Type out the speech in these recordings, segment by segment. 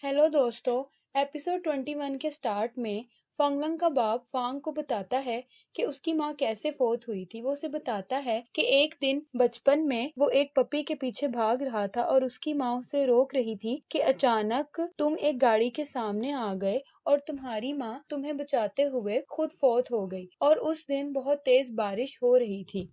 Hello दोस्तों। Episode 21 के start में फंगलंग का बाप फांग को बताता है कि उसकी माँ कैसे फौत हुई थी। वो उसे बताता है कि एक दिन बचपन में वो एक पपी के पीछे भाग रहा था और उसकी माँ उसे रोक रही थी कि अचानक तुम एक गाड़ी के सामने आ गए और तुम्हारी माँ तुम्हें बचाते हुए खुद फौत हो गई। और उस दिन बहुत तेज बारिश हो रही थी।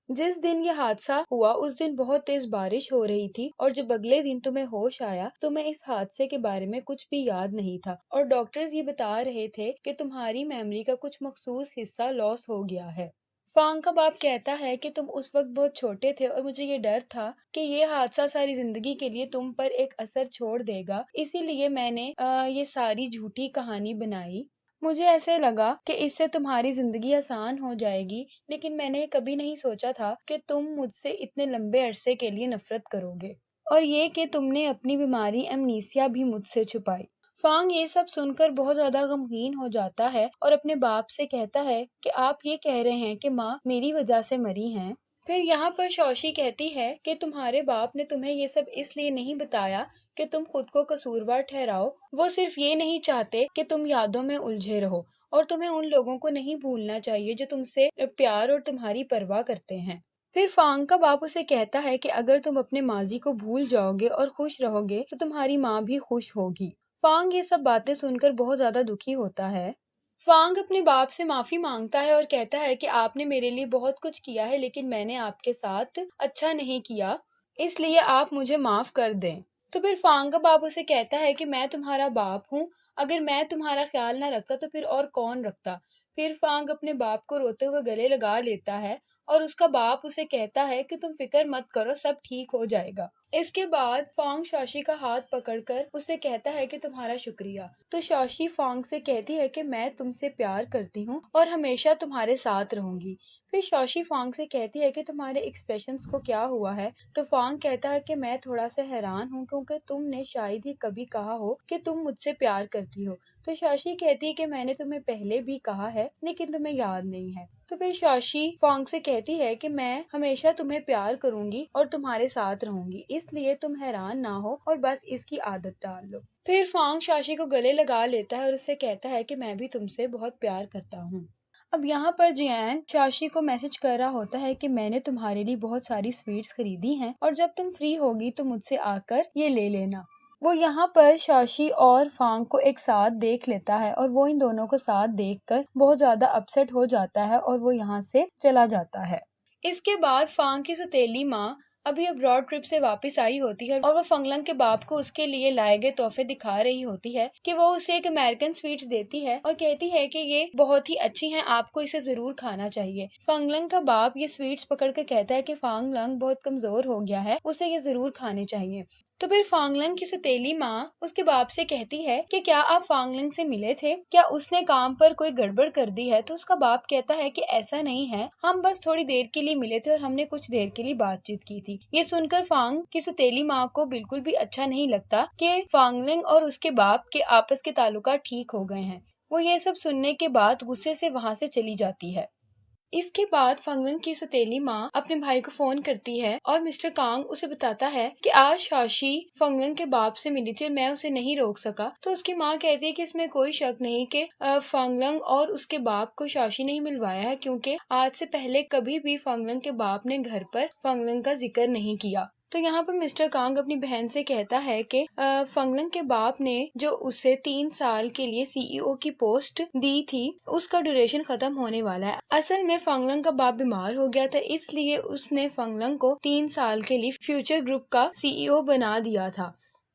जिस दिन ये हादसा हुआ उस दिन बहुत तेज बारिश हो रही थी और जब अगले दिन तुम्हें होश आया तुम्हें इस हादसे के बारे में कुछ भी याद नहीं था और डॉक्टर्स ये बता रहे थे कि तुम्हारी मेमोरी का कुछ मखसूस हिस्सा लॉस हो गया है। फांग का बाप कहता है कि तुम उस वक्त बहुत छोटे थे और मुझे ये डर था कि ये हादसा सारी जिंदगी के लिए तुम पर एक असर छोड़ देगा, इसीलिए मैंने ये सारी झूठी कहानी बनाई। मुझे ऐसे लगा कि इससे तुम्हारी जिंदगी आसान हो जाएगी, लेकिन मैंने कभी नहीं सोचा था कि तुम मुझसे इतने लंबे अरसे के लिए नफरत करोगे और ये कि तुमने अपनी बीमारी एमनीसिया भी मुझसे छुपाई। फांग ये सब सुनकर बहुत ज्यादा गमगीन हो जाता है और अपने बाप से कहता है कि आप ये कह रहे हैं कि माँ मेरी वजह से मरी हैं। फिर यहाँ पर शौशी कहती है कि तुम्हारे बाप ने तुम्हें ये सब इसलिए नहीं बताया कि तुम खुद को कसूरवार ठहराओ, वो सिर्फ ये नहीं चाहते कि तुम यादों में उलझे रहो और तुम्हें उन लोगों को नहीं भूलना चाहिए जो तुमसे प्यार और तुम्हारी परवाह करते हैं। फिर फांग का बाप उसे कहता है कि अगर तुम अपने माजी को भूल जाओगे और खुश रहोगे तो तुम्हारी माँ भी खुश होगी। फांग ये सब बातें सुनकर बहुत ज्यादा दुखी होता है। फांग अपने बाप से माफी मांगता है और कहता है कि आपने मेरे लिए बहुत कुछ किया है लेकिन मैंने आपके साथ अच्छा नहीं किया, इसलिए आप मुझे माफ कर दें। तो फिर फांग का बाप उसे कहता है कि मैं तुम्हारा बाप हूँ, अगर मैं तुम्हारा ख्याल ना रखता तो फिर और कौन रखता। फिर फांग अपने बाप को रोते हुए गले लगा लेता है और उसका बाप उसे कहता है कि तुम फिक्र मत करो, सब ठीक हो जाएगा। इसके बाद फांग शौशी का हाथ पकड़कर उसे कहता है कि तुम्हारा शुक्रिया। तो शौशी फांग से कहती है कि मैं तुमसे प्यार करती हूँ और हमेशा तुम्हारे साथ रहूंगी। फिर शौशी फांग से कहती है कि तुम्हारे एक्सप्रेशंस को क्या हुआ है। तो फांग कहता है कि मैं थोड़ा सा हैरान हूँ क्योंकि तुमने शायद ही कभी कहा हो कि तुम मुझसे प्यार करती हो। तो शौशी कहती है कि मैंने तुम्हें पहले भी कहा है लेकिन तुम्हें याद नहीं है। तो फिर शौशी फांग से कहती है कि मैं हमेशा तुम्हें प्यार करूंगी और तुम्हारे साथ रहूंगी, इसलिए तुम हैरान ना हो और बस इसकी आदत डाल लो। फिर फांग शौशी को गले लगा लेता है और उससे कहता है कि मैं भी तुमसे बहुत प्यार करता हूँ। अब यहाँ पर जियान शौशी को मैसेज कर रहा होता है कि मैंने तुम्हारे लिए बहुत सारी स्वीट्स खरीदी हैं और जब तुम फ्री होगी तो मुझसे आकर ये ले लेना। वो यहाँ पर शौशी और फांग को एक साथ देख लेता है और वो इन दोनों को साथ देखकर बहुत ज्यादा अपसेट हो जाता है और वो यहाँ से चला जाता है। इसके बाद फांग की सौतेली माँ अभी अब्रॉड ट्रिप से वापस आई होती है और वो फंगलंग के बाप को उसके लिए लाए गए तोहफे दिखा रही होती है कि वो उसे एक अमेरिकन स्वीट्स देती है और कहती है कि ये बहुत ही अच्छी हैं, आपको इसे जरूर खाना चाहिए। फंगलंग का बाप ये स्वीट्स पकड़ कर कहता है कि फंगलंग बहुत कमजोर हो गया है, उसे ये जरूर खाने चाहिए। तो फिर फांगलंग की सौतेली माँ उसके बाप से कहती है कि क्या आप फांगलंग से मिले थे, क्या उसने काम पर कोई गड़बड़ कर दी है। तो उसका बाप कहता है कि ऐसा नहीं है, हम बस थोड़ी देर के लिए मिले थे और हमने कुछ देर के लिए बातचीत की थी। ये सुनकर फांग की सौतेली माँ को बिल्कुल भी अच्छा नहीं लगता कि फांगलंग और उसके बाप के आपस के ताल्लुकात ठीक हो गए हैं। वो ये सब सुनने के बाद गुस्से से वहाँ से चली जाती है। इसके बाद फंगलंग की सौतेली माँ अपने भाई को फोन करती है और मिस्टर कांग उसे बताता है कि आज शौशी फंगलंग के बाप से मिली थी और मैं उसे नहीं रोक सका। तो उसकी माँ कहती है कि इसमें कोई शक नहीं कि फंगलंग और उसके बाप को शौशी नहीं मिलवाया है, क्योंकि आज से पहले कभी भी फंगलंग के बाप ने घर पर फंगलंग का जिक्र नहीं किया। तो यहाँ पर मिस्टर कांग अपनी बहन से कहता है कि फंगलंग के बाप ने जो उसे 3 साल के लिए सीईओ की पोस्ट दी थी उसका ड्यूरेशन खत्म होने वाला है। असल में फंगलंग का बाप बीमार हो गया था, इसलिए उसने फंगलंग को 3 साल के लिए फ्यूचर ग्रुप का सीईओ बना दिया था।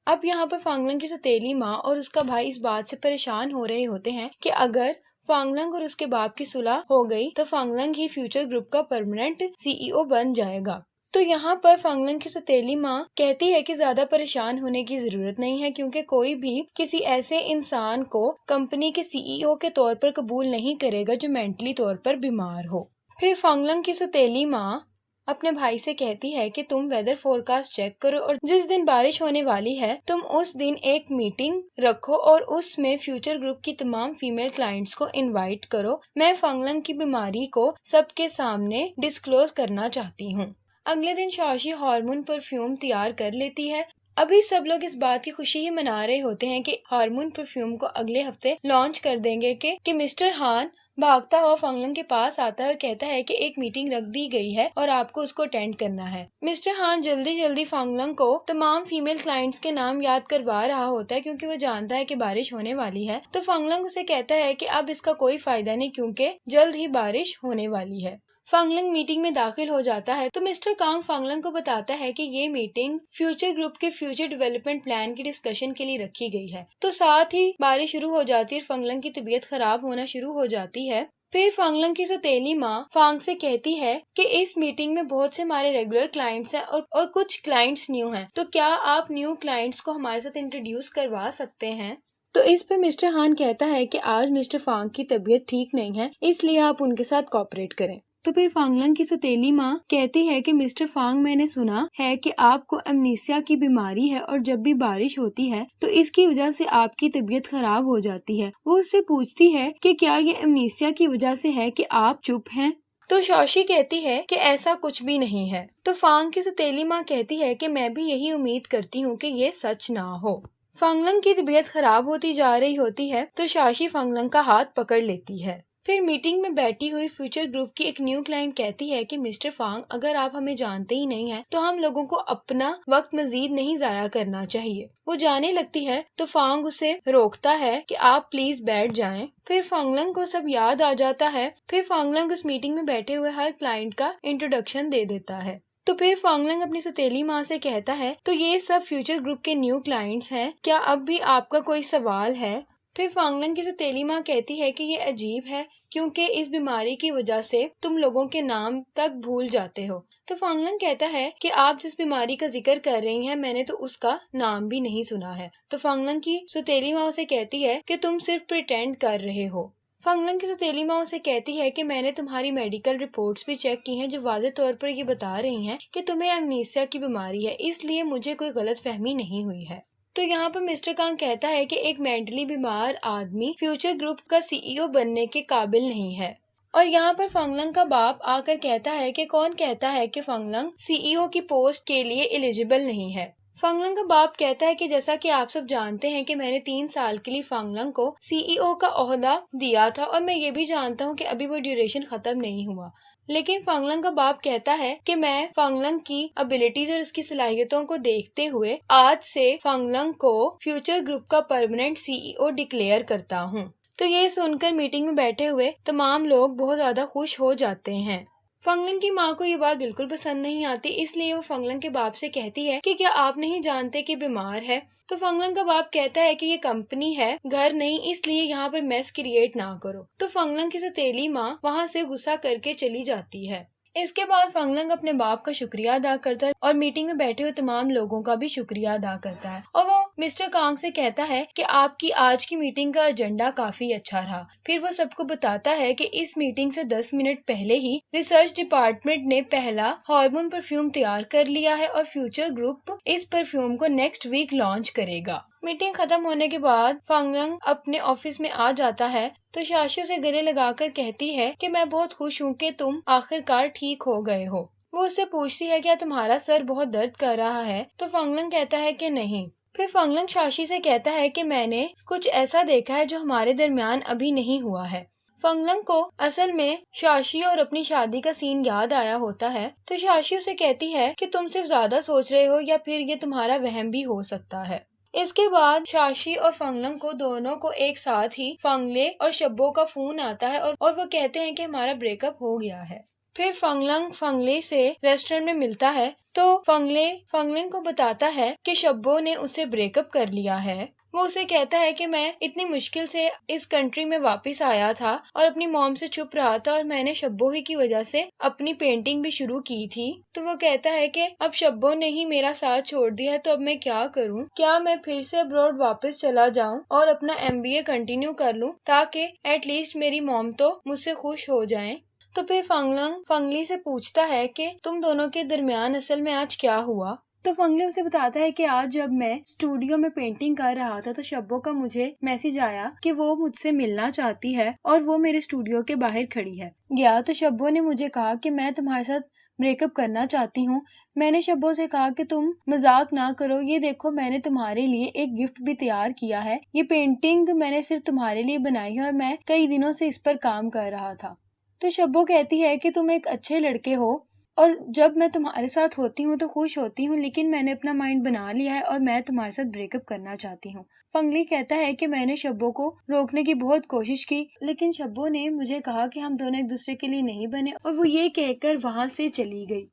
अब यहाँ पर फंगलंग की सौतेली माँ और उसका भाई इस बात से परेशान हो रहे होते हैं कि अगर फंगलंग और उसके बाप की सुलह हो गई तो फंगलंग ही फ्यूचर ग्रुप का परमानेंट सीईओ बन जाएगा। तो यहाँ पर फंगलंग की सौतेली माँ कहती है कि ज्यादा परेशान होने की जरूरत नहीं है, क्योंकि कोई भी किसी ऐसे इंसान को कंपनी के सीईओ के तौर पर कबूल नहीं करेगा जो मेंटली तौर पर बीमार हो। फिर फंगलंग की सौतेली माँ अपने भाई से कहती है कि तुम वेदर फोरकास्ट चेक करो और जिस दिन बारिश होने वाली है तुम उस दिन एक मीटिंग रखो और उसमें फ्यूचर ग्रुप की तमाम फीमेल क्लाइंट्स को इनवाइट करो। मैं फंगलंग की बीमारी को सबके सामने डिस्क्लोज करना चाहती हूँ। अगले दिन शौशी हार्मोन परफ्यूम तैयार कर लेती है। अभी सब लोग इस बात की खुशी ही मना रहे होते हैं कि हार्मोन परफ्यूम को अगले हफ्ते लॉन्च कर देंगे कि मिस्टर हान भागता हुआ फंगलंग के पास आता है और कहता है कि एक मीटिंग रख दी गई है और आपको उसको अटेंड करना है। मिस्टर हान जल्दी जल्दी फंगलंग को तमाम फीमेल क्लाइंट्स के नाम याद करवा रहा होता है क्योंकि वो जानता है कि बारिश होने वाली है। तो फंगलंग उसे कहता है कि अब इसका कोई फायदा नहीं क्योंकि जल्द ही बारिश होने वाली है। फंगलंग मीटिंग में दाखिल हो जाता है तो मिस्टर कांग फंगलंग को बताता है कि ये मीटिंग फ्यूचर ग्रुप के फ्यूचर डेवलपमेंट प्लान की डिस्कशन के लिए रखी गई है। तो साथ ही बारिश शुरू हो जाती है, फंगलंग की तबीयत खराब होना शुरू हो जाती है। फिर फंगलंग की सौतेली माँ फांग से कहती है कि इस मीटिंग में बहुत से हमारे रेगुलर क्लाइंट्स हैं और कुछ क्लाइंट्स न्यू हैं, तो क्या आप न्यू क्लाइंट्स को हमारे साथ इंट्रोड्यूस करवा सकते हैं। तो इस पे मिस्टर हान कहता है कि आज मिस्टर फांग की तबीयत ठीक नहीं है, इसलिए आप उनके साथ कोऑपरेट करें। तो फिर फंगलंग की सौतेली माँ कहती है कि मिस्टर फांग, मैंने सुना है कि आपको एमनीसिया की बीमारी है और जब भी बारिश होती है तो इसकी वजह से आपकी तबीयत खराब हो जाती है। वो उससे पूछती है कि क्या ये एमनीसिया की वजह से है कि आप चुप हैं। तो शौशी कहती है कि ऐसा कुछ भी नहीं है। तो फांग की सौतेली माँ कहती है कि मैं भी यही उम्मीद करती हूँ कि ये सच ना हो। फंगलंग की तबीयत खराब होती जा रही होती है तो शाशी फंगलंग का हाथ पकड़ लेती है। फिर मीटिंग में बैठी हुई फ्यूचर ग्रुप की एक न्यू क्लाइंट कहती है कि मिस्टर फांग, अगर आप हमें जानते ही नहीं हैं तो हम लोगों को अपना वक्त मजीद नहीं जाया करना चाहिए। वो जाने लगती है तो फांग उसे रोकता है कि आप प्लीज बैठ जाएं। फिर फंगलंग को सब याद आ जाता है। फिर फंगलंग उस मीटिंग में बैठे हुए हर क्लाइंट का इंट्रोडक्शन दे देता है। तो फिर फंगलंग अपनी सौतेली माँ से कहता है, तो ये सब फ्यूचर ग्रुप के न्यू क्लाइंट्स हैं, क्या अब भी आपका कोई सवाल है। फिर फंगलंग की सौतेली माँ कहती है कि ये अजीब है क्योंकि इस बीमारी की वजह से तुम लोगों के नाम तक भूल जाते हो। तो फंगलंग कहता है कि आप जिस बीमारी का जिक्र कर रही हैं मैंने तो उसका नाम भी नहीं सुना है। तो फंगलंग की सौतेली माँ उसे कहती है कि तुम सिर्फ प्रिटेंड कर रहे हो। फंगलंग की सौतेली माँ उसे कहती है कि मैंने तुम्हारी मेडिकल रिपोर्ट्स भी चेक की हैं जो वाज़ेह तौर पर ये बता रही हैं कि तुम्हें एमनीसिया की बीमारी है, इसलिए मुझे कोई गलतफहमी नहीं हुई है। तो यहाँ पर मिस्टर कांग कहता है कि एक मेंटली बीमार आदमी फ्यूचर ग्रुप का सीईओ बनने के काबिल नहीं है। और यहाँ पर फंगलंग का बाप आकर कहता है कि कौन कहता है कि फंगलंग सीईओ की पोस्ट के लिए एलिजिबल नहीं है। फंगलंग का बाप कहता है कि जैसा कि आप सब जानते हैं कि मैंने 3 साल के लिए फंगलंग को सीईओ का ओहदा दिया था और मैं ये भी जानता हूँ कि अभी वो ड्यूरेशन खत्म नहीं हुआ। लेकिन फंगलंग का बाप कहता है कि मैं फंगलंग की एबिलिटीज और उसकी सलाहियतों को देखते हुए आज से फंगलंग को फ्यूचर ग्रुप का परमानेंट सीईओ डिक्लेयर करता हूँ। तो ये सुनकर मीटिंग में बैठे हुए तमाम लोग बहुत ज्यादा खुश हो जाते हैं। फंगलंग की माँ को ये बात बिल्कुल पसंद नहीं आती, इसलिए वो फंगलंग के बाप से कहती है कि क्या आप नहीं जानते कि बीमार है। तो फंगलंग का बाप कहता है कि ये कंपनी है, घर नहीं, इसलिए यहाँ पर मेस क्रिएट ना करो। तो फंगलंग की सौतेली माँ वहाँ से गुस्सा करके चली जाती है। इसके बाद फंगलंग अपने बाप का शुक्रिया अदा करता है और मीटिंग में बैठे हुए तमाम लोगों का भी शुक्रिया अदा करता है और वो मिस्टर कांग से कहता है कि आपकी आज की मीटिंग का एजेंडा काफी अच्छा रहा। फिर वो सबको बताता है कि इस मीटिंग से 10 मिनट पहले ही रिसर्च डिपार्टमेंट ने पहला हार्मोन परफ्यूम तैयार कर लिया है और फ्यूचर ग्रुप इस परफ्यूम को नेक्स्ट वीक लॉन्च करेगा। मीटिंग खत्म होने के बाद फंगलंग अपने ऑफिस में आ जाता है तो शाशी से गले लगाकर कहती है कि मैं बहुत खुश हूँ कि तुम आखिरकार ठीक हो गए हो। वो उससे पूछती है क्या तुम्हारा सर बहुत दर्द कर रहा है। तो फंगलंग कहता है कि नहीं। फिर फंगलंग शाशी से कहता है कि मैंने कुछ ऐसा देखा है जो हमारे दरमियान अभी नहीं हुआ है। फंगलंग को असल में शाशी और अपनी शादी का सीन याद आया होता है तो शाशी उसे कहती है कि तुम सिर्फ ज्यादा सोच रहे हो या फिर ये तुम्हारा वहम भी हो सकता है। इसके बाद शाशी और फंगलंग को दोनों को एक साथ ही फंगले और शब्बो का फोन आता है और वो कहते हैं कि हमारा ब्रेकअप हो गया है। फिर फंगलंग फंगले से रेस्टोरेंट में मिलता है तो फंगलिंग को बताता है कि शब्बो ने उससे ब्रेकअप कर लिया है। वो उसे कहता है कि मैं इतनी मुश्किल से इस कंट्री में वापस आया था और अपनी मॉम से छुप रहा था और मैंने शब्बो ही की वजह से अपनी पेंटिंग भी शुरू की थी। तो वो कहता है कि अब शब्बो ने ही मेरा साथ छोड़ दिया है तो अब मैं क्या करूं, क्या मैं फिर से अब्रॉड वापस चला जाऊं और अपना MBA कंटिन्यू कर लूं ताकि एटलीस्ट मेरी मॉम तो मुझसे खुश हो जाएं। तो फिर फंगलंग फंगली से पूछता है कि तुम दोनों के दरमियान असल में आज क्या हुआ। तो फंगली उसे बताता है कि आज जब मैं स्टूडियो में पेंटिंग कर रहा था तो शब्बो का मुझे मैसेज आया कि वो मुझसे मिलना चाहती है और वो मेरे स्टूडियो के बाहर खड़ी है। गया तो शब्बो ने मुझे कहा कि मैं तुम्हारे साथ بریک اپ کرنا چاہتی ہوں۔ میں نے شبو سے کہا کہ تم مذاق نہ کرو، یہ دیکھو میں نے تمہارے لیے ایک گفٹ بھی تیار کیا ہے، یہ پینٹنگ میں نے صرف تمہارے لیے بنائی ہے اور میں کئی دنوں سے اس پر کام کر رہا تھا۔ تو شبو کہتی ہے کہ تم ایک اچھے لڑکے ہو اور جب میں تمہارے ساتھ ہوتی ہوں تو خوش ہوتی ہوں، لیکن میں نے اپنا مائنڈ بنا لیا ہے اور میں تمہارے ساتھ بریک اپ کرنا چاہتی ہوں۔ فنگلی کہتا ہے کہ میں نے شبو کو روکنے کی بہت کوشش کی، لیکن شبو نے مجھے کہا کہ ہم دونوں ایک دوسرے کے لیے نہیں بنے اور وہ یہ کہہ کر وہاں سے چلی گئی۔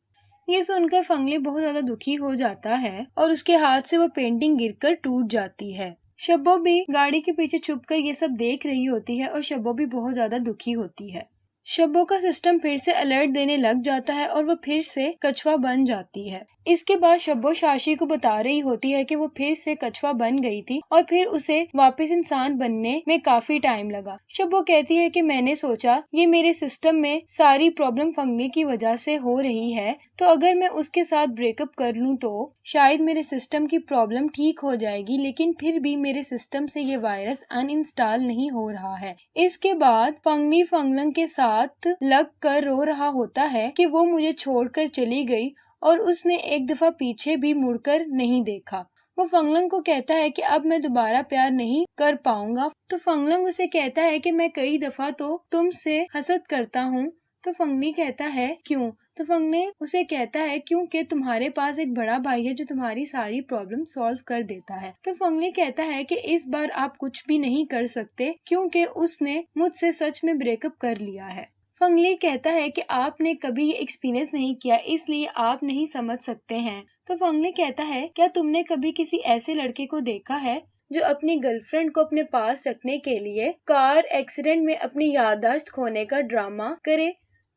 یہ سن کر فنگلی بہت زیادہ دکھی ہو جاتا ہے اور اس کے ہاتھ سے وہ پینٹنگ گر کر ٹوٹ جاتی ہے۔ شبو بھی گاڑی کے پیچھے چھپ کر یہ سب دیکھ رہی ہوتی ہے اور شبو بھی بہت زیادہ دکھی ہوتی ہے۔ شبو کا سسٹم پھر سے الرٹ دینے لگ جاتا ہے اور وہ پھر سے کچھوا بن جاتی ہے۔ اس کے بعد شبو شاشی کو بتا رہی ہوتی ہے کہ وہ پھر سے کچھوا بن گئی تھی اور پھر اسے واپس انسان بننے میں کافی ٹائم لگا۔ شبو کہتی ہے کہ میں نے سوچا یہ میرے سسٹم میں ساری پرابلم فنگلی کی وجہ سے ہو رہی ہے، تو اگر میں اس کے ساتھ بریک اپ کر لوں تو شاید میرے سسٹم کی پرابلم ٹھیک ہو جائے گی، لیکن پھر بھی میرے سسٹم سے یہ وائرس ان انسٹال نہیں ہو رہا ہے۔ اس کے بعد فنگلی فنگلنگ کے ساتھ لگ کر رو رہا ہوتا ہے کہ وہ مجھے چھوڑ کر چلی گئی اور اس نے ایک دفعہ پیچھے بھی مڑ کر نہیں دیکھا۔ وہ فنگلنگ کو کہتا ہے کہ اب میں دوبارہ پیار نہیں کر پاؤں گا، تو فنگلنگ اسے کہتا ہے کہ میں کئی دفعہ تو تم سے حسد کرتا ہوں۔ تو فنگلی کہتا ہے کیوں؟ تو فنگلی اسے کہتا ہے کیونکہ تمہارے پاس ایک بڑا بھائی ہے جو تمہاری ساری پرابلم سالو کر دیتا ہے۔ تو فنگلی کہتا ہے کہ اس بار آپ کچھ بھی نہیں کر سکتے کیونکہ اس نے مجھ سے سچ میں بریک اپ کر لیا ہے۔ فنگلی کہتا ہے کہ آپ نے کبھی یہ ایکسپیرینس نہیں کیا اس لیے آپ نہیں سمجھ سکتے ہیں۔ تو فنگلی کہتا ہے کیا تم نے کبھی کسی ایسے لڑکے کو دیکھا ہے جو اپنی گرل فرینڈ کو اپنے پاس رکھنے کے لیے کار ایکسیڈنٹ میں اپنی یادداشت کھونے کا ڈرامہ کرے؟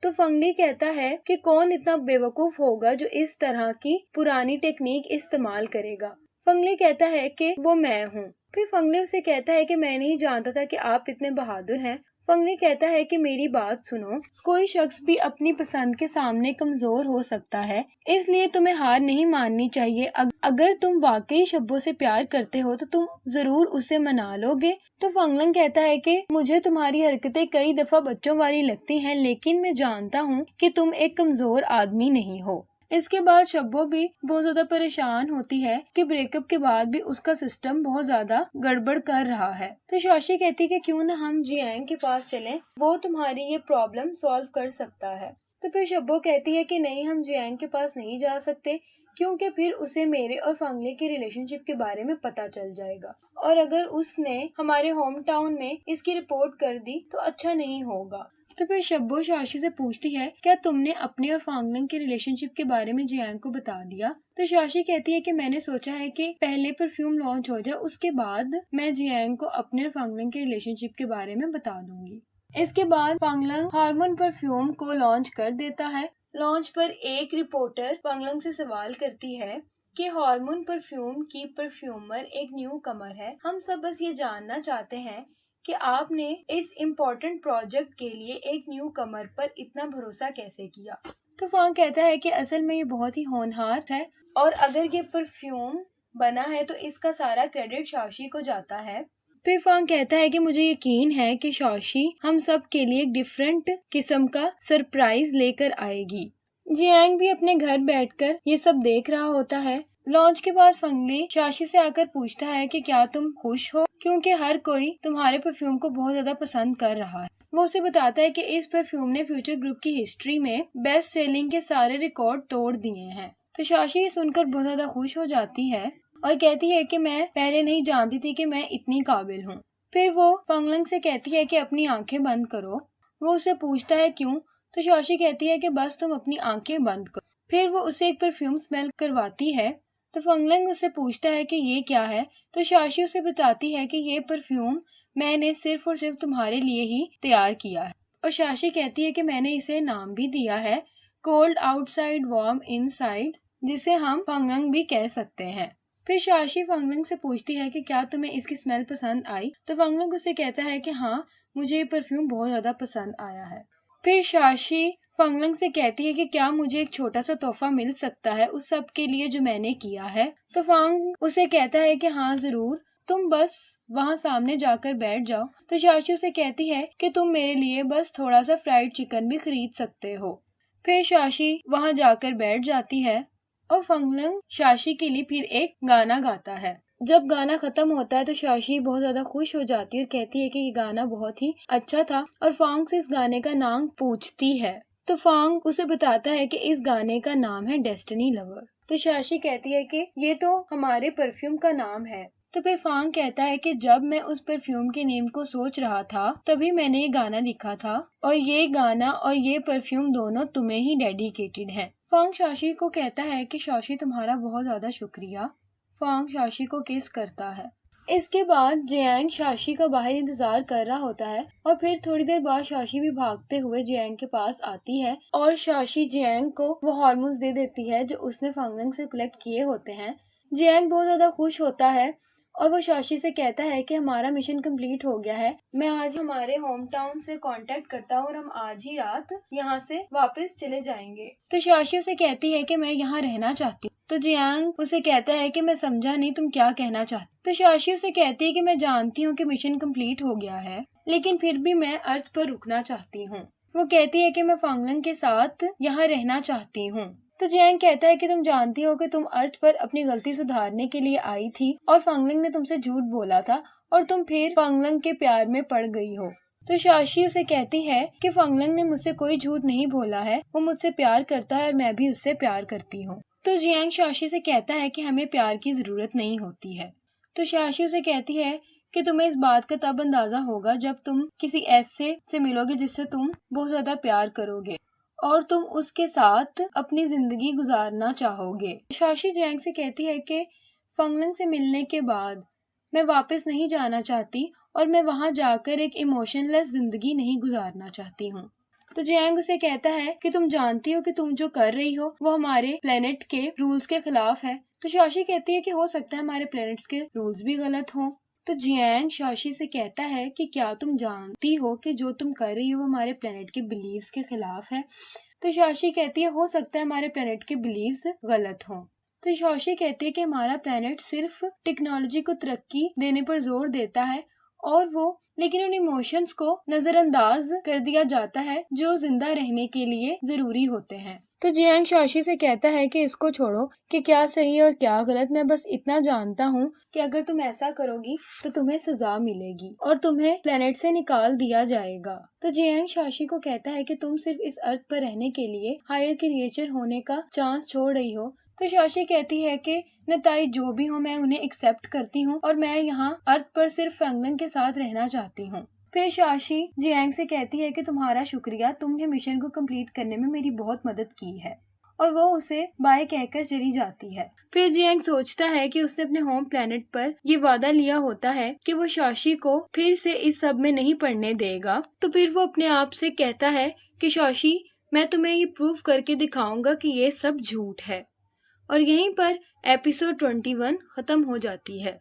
تو فنگلی کہتا ہے کہ کون اتنا بے وقوف ہوگا جو اس طرح کی پرانی ٹیکنیک استعمال کرے گا۔ فنگلی کہتا ہے کہ وہ میں ہوں۔ پھر فنگلی اسے کہتا ہے کہ میں نہیں جانتا تھا کہ آپ اتنے بہادر ہیں۔ فنگلی کہتا ہے کہ میری بات سنو، کوئی شخص بھی اپنی پسند کے سامنے کمزور ہو سکتا ہے، اس لیے تمہیں ہار نہیں ماننی چاہیے۔ اگر تم واقعی شبو سے پیار کرتے ہو تو تم ضرور اسے منا لو گے۔ تو فنگلنگ کہتا ہے کہ مجھے تمہاری حرکتیں کئی دفعہ بچوں والی لگتی ہیں، لیکن میں جانتا ہوں کہ تم ایک کمزور آدمی نہیں ہو۔ اس کے بعد شبو بھی بہت زیادہ پریشان ہوتی ہے کہ بریک اپ کے بعد بھی اس کا سسٹم بہت زیادہ گڑبڑ کر رہا ہے۔ تو شاشی کہتی کہ کیوں نہ ہم جیانگ کے پاس چلیں، وہ تمہاری یہ پرابلم سالو کر سکتا ہے۔ تو پھر شبو کہتی ہے کہ نہیں، ہم جیانگ کے پاس نہیں جا سکتے کیونکہ پھر اسے میرے اور فنگلی کے ریلیشن شپ کے بارے میں پتہ چل جائے گا، اور اگر اس نے ہمارے ہوم ٹاؤن میں اس کی رپورٹ کر دی تو اچھا نہیں ہوگا۔ تو پھر شبو شاشی سے پوچھتی ہے کیا تم نے اپنے اور فانگلنگ کے ریلیشن شپ کے بارے میں جیانگ کو بتا دیا؟ تو شاشی کہتی ہے کہ میں نے سوچا ہے کہ پہلے پرفیوم لانچ ہو جائے، اس کے بعد میں جیانگ کو اپنے اور فانگلنگ کے ریلیشن شپ کے بارے میں بتا دوں گی۔ اس کے بعد فانگلنگ ہارمون پرفیوم کو لانچ کر دیتا ہے۔ لانچ پر ایک رپورٹر فانگلنگ سے سوال کرتی ہے کہ ہارمون پرفیوم کی پرفیومر ایک نیو کمر ہے، ہم سب بس یہ جاننا چاہتے ہیں کہ آپ نے اس امپورٹنٹ پروجیکٹ کے لیے ایک نیو کمر پر اتنا بھروسہ کیسے کیا؟ تو فانگ کہتا ہے کہ اصل میں یہ بہت ہی ہونہار ہے، اور اگر یہ پرفیوم بنا ہے تو اس کا سارا کریڈٹ شاشی کو جاتا ہے۔ پھر فانگ کہتا ہے کہ مجھے یقین ہے کہ شاشی ہم سب کے لیے ایک ڈیفرنٹ قسم کا سرپرائز لے کر آئے گی۔ جیانگ بھی اپنے گھر بیٹھ کر یہ سب دیکھ رہا ہوتا ہے۔ لانچ کے بعد فنگلی شاشی سے آ کر پوچھتا ہے کہ کیا تم خوش ہو، کیونکہ ہر کوئی تمہارے پرفیوم کو بہت زیادہ پسند کر رہا ہے۔ وہ اسے بتاتا ہے کہ اس پرفیوم نے فیوچر گروپ کی ہسٹری میں بیسٹ سیلنگ کے سارے ریکارڈ توڑ دیے ہیں۔ تو شاشی یہ سن کر بہت زیادہ خوش ہو جاتی ہے اور کہتی ہے کہ میں پہلے نہیں جانتی تھی کہ میں اتنی قابل ہوں۔ پھر وہ فنگلنگ سے کہتی ہے کہ اپنی آنکھیں بند کرو۔ وہ اسے پوچھتا ہے کیوں؟ تو شاشی کہتی ہے کہ بس تم اپنی آنکھیں بند کرو۔ پھر وہ اسے ایک پرفیوم اسمیل کرواتی ہے۔ تو فنگلنگ اسے پوچھتا ہے کہ یہ کیا ہے؟ تو شاشی اسے بتاتی ہے کہ یہ پرفیوم میں نے صرف اور صرف تمہارے لیے ہی تیار کیا ہے، اور شاشی کہتی ہے کہ میں نے اسے نام بھی دیا ہے، کولڈ آؤٹ سائڈ وارم ان سائڈ، جسے ہم فنگلنگ بھی کہہ سکتے ہیں۔ پھر شاشی فنگلنگ سے پوچھتی ہے کہ کیا تمہیں اس کی اسمیل پسند آئی؟ تو فنگلنگ اسے کہتا ہے کہ ہاں، مجھے یہ پرفیوم بہت زیادہ پسند آیا ہے۔ پھر شاشی فنگلنگ سے کہتی ہے کہ کیا مجھے ایک چھوٹا سا تحفہ مل سکتا ہے اس سب کے لیے جو میں نے کیا ہے؟ تو فانگ اسے کہتا ہے کہ ہاں ضرور، تم بس وہاں سامنے جا کر بیٹھ جاؤ۔ تو شاشی اسے کہتی ہے کہ تم میرے لیے بس تھوڑا سا فرائیڈ چکن بھی خرید سکتے ہو۔ پھر شاشی وہاں جا کر بیٹھ جاتی ہے اور فنگلنگ شاشی کے لیے پھر ایک گانا گاتا ہے۔ جب گانا ختم ہوتا ہے تو شاشی بہت زیادہ خوش ہو جاتی ہے اور کہتی ہے کہ یہ گانا بہت ہی اچھا تھا، اور فانگ سے اس گانے کا نام پوچھتی ہے تو فانگ اسے بتاتا ہے کہ اس گانے کا نام ہے ڈیسٹنی لور۔ تو شاشی کہتی ہے کہ یہ تو ہمارے پرفیوم کا نام ہے۔ تو پھر فانگ کہتا ہے کہ جب میں اس پرفیوم کے نیم کو سوچ رہا تھا تبھی میں نے یہ گانا لکھا تھا، اور یہ گانا اور یہ پرفیوم دونوں تمہیں ہی ڈیڈیکیٹڈ ہے۔ فانگ شاشی کو کہتا ہے کہ شاشی تمہارا بہت زیادہ شکریہ۔ فانگ شاشی کو کس کرتا ہے۔ اس کے بعد جیانگ شاشی کا باہر انتظار کر رہا ہوتا ہے، اور پھر تھوڑی دیر بعد شاشی بھی بھاگتے ہوئے جیانگ کے پاس آتی ہے اور شاشی جیانگ کو وہ ہارمونز دے دیتی ہے جو اس نے فنگلنگ سے کلیکٹ کیے ہوتے ہیں۔ جیانگ بہت زیادہ خوش ہوتا ہے اور وہ شاشی سے کہتا ہے کہ ہمارا مشن کمپلیٹ ہو گیا ہے، میں آج ہمارے ہوم ٹاؤن سے کانٹیکٹ کرتا ہوں اور ہم آج ہی رات یہاں سے واپس چلے جائیں گے۔ تو شاشی اسے کہتی ہے کہ میں یہاں رہنا چاہتی ہوں۔ تو جیانگ اسے کہتا ہے کہ میں سمجھا نہیں تم کیا کہنا چاہتی۔ تو شاشی اسے کہتی ہے کہ میں جانتی ہوں کہ مشن کمپلیٹ ہو گیا ہے، لیکن پھر بھی میں ارتھ پر رکنا چاہتی ہوں۔ وہ کہتی ہے کہ میں فنگلنگ کے ساتھ یہاں رہنا چاہتی ہوں۔ تو جیانگ کہتا ہے کہ تم جانتی ہو کہ تم ارتھ پر اپنی غلطی سدھارنے کے لیے آئی تھی اور فنگلنگ نے تم سے جھوٹ بولا تھا اور تم پھر فنگلنگ کے پیار میں پڑ گئی ہو۔ تو شاشی اسے کہتی ہے کہ فنگلنگ نے مجھ سے کوئی جھوٹ نہیں بولا ہے، وہ مجھ سے پیار کرتا ہے اور میں بھی اس سے پیار کرتی ہوں۔ تو جیانگ شاشی سے کہتا ہے کہ ہمیں پیار کی ضرورت نہیں ہوتی ہے۔ تو شاشی اسے کہتی ہے کہ تمہیں اس بات کا تب اندازہ ہوگا جب تم کسی ایسے سے ملو گے جس سے تم بہت زیادہ پیار کرو گے اور تم اس کے ساتھ اپنی زندگی گزارنا چاہو گے۔ شاشی جیانگ سے کہتی ہے کہ فنگلنگ سے ملنے کے بعد میں واپس نہیں جانا چاہتی اور میں وہاں جا کر ایک ایموشن لیس زندگی نہیں گزارنا چاہتی ہوں۔ تو جیانگ اسے کہتا ہے کہ تم جانتی ہو کہ تم جو کر رہی ہو وہ ہمارے پلینٹ کے رولز کے خلاف ہے۔ تو شاشی کہتی ہے کہ ہو سکتا ہے ہمارے پلینٹس کے رولز بھی غلط ہوں۔ تو جیانگ شاشی سے کہتا ہے کہ کیا تم جانتی ہو کہ جو تم کر رہی ہو وہ ہمارے پلینٹ کے بلیفز کے خلاف ہے۔ تو شاشی کہتی ہے ہو سکتا ہے ہمارے پلینٹ کے بلیفز غلط ہوں۔ تو شاشی کہتی ہے کہ ہمارا پلینٹ صرف ٹیکنالوجی کو ترقی دینے پر زور دیتا ہے اور وہ لیکن ان ایموشنز کو نظر انداز کر دیا جاتا ہے جو زندہ رہنے کے لیے ضروری ہوتے ہیں۔ تو جیانگ شاشی سے کہتا ہے کہ اس کو چھوڑو کہ کیا صحیح اور کیا غلط، میں بس اتنا جانتا ہوں کہ اگر تم ایسا کرو گی تو تمہیں سزا ملے گی اور تمہیں پلینٹ سے نکال دیا جائے گا۔ تو جیانگ شاشی کو کہتا ہے کہ تم صرف اس ارتھ پر رہنے کے لیے ہائر کریچر ہونے کا چانس چھوڑ رہی ہو۔ تو شاشی کہتی ہے کہ نتائج جو بھی ہوں میں انہیں ایکسپٹ کرتی ہوں اور میں یہاں ارتھ پر صرف فنگلنگ کے ساتھ رہنا چاہتی ہوں۔ پھر شاشی جیانگ سے کہتی ہے کہ تمہارا شکریہ، تم نے مشن کو کمپلیٹ کرنے میں میری بہت مدد کی ہے، اور وہ اسے بائے کہہ کر چلی جاتی ہے۔ پھر جیانگ سوچتا ہے کہ اس نے اپنے ہوم پلینٹ پر یہ وعدہ لیا ہوتا ہے کہ وہ شاشی کو پھر سے اس سب میں نہیں پڑنے دے گا، تو پھر وہ اپنے آپ سے کہتا ہے کہ شاشی میں تمہیں یہ پروف کر کے دکھاؤں گا کہ یہ سب جھوٹ ہے۔ اور یہیں پر ایپیسوڈ 21 ختم ہو جاتی ہے۔